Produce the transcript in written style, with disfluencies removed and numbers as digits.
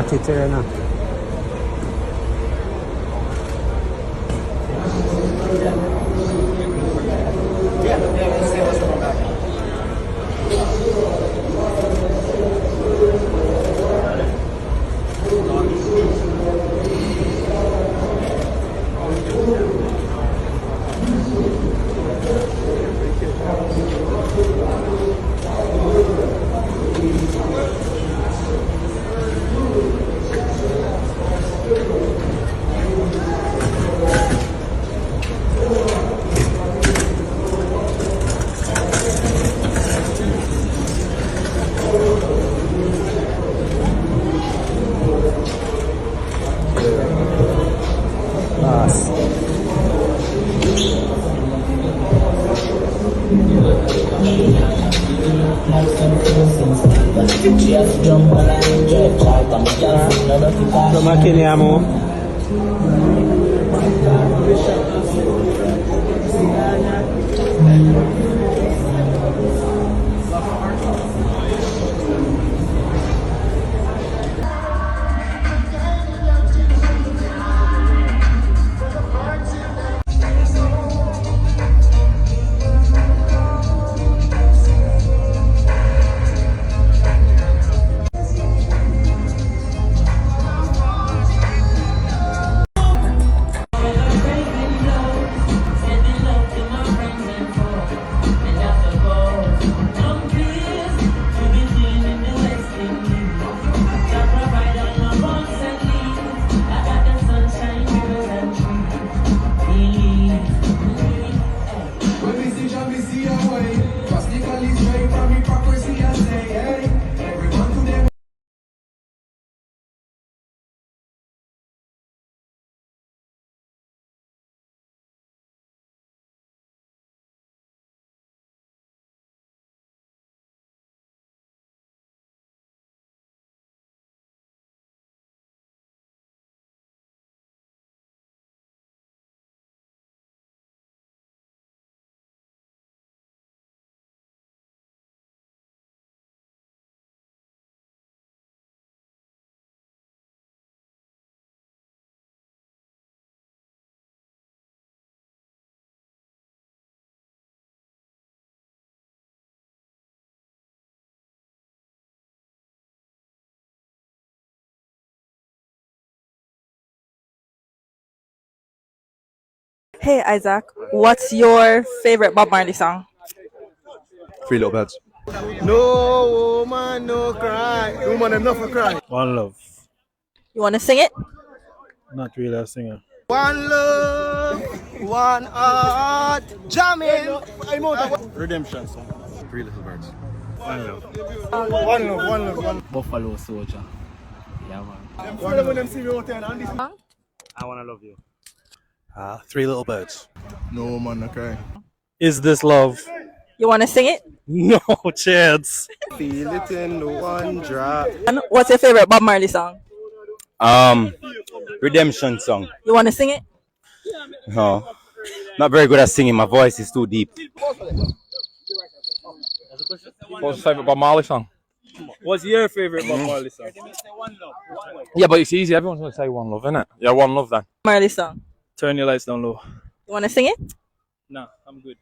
Watch it here now. Macchiniamo. Hey Isaac, what's your favorite Bob Marley song? Three Little Birds. No woman, no cry. Woman enough for cry. One Love. You want to sing it? Not really a singer. One love, one heart, jamming. Redemption song. Three Little Birds. One Love. One love, one love, one. Buffalo Soldier. Yeah, man. One love when them see me out there and this. I Wanna Love You. Three Little Birds. No woman, no cry. Is This Love? You want to sing it? No chance. Feel it in the one drop. And what's your favorite Bob Marley song? Redemption song. You want to sing it? No, not very good at singing. My voice is too deep. What's your favorite Bob Marley song? What's your favorite Bob Marley song? Yeah, but it's easy. Everyone's going to say One Love, innit? Yeah, One Love then. Marley song. Turn Your Lights Down Low. You want to sing it? Nah, I'm good.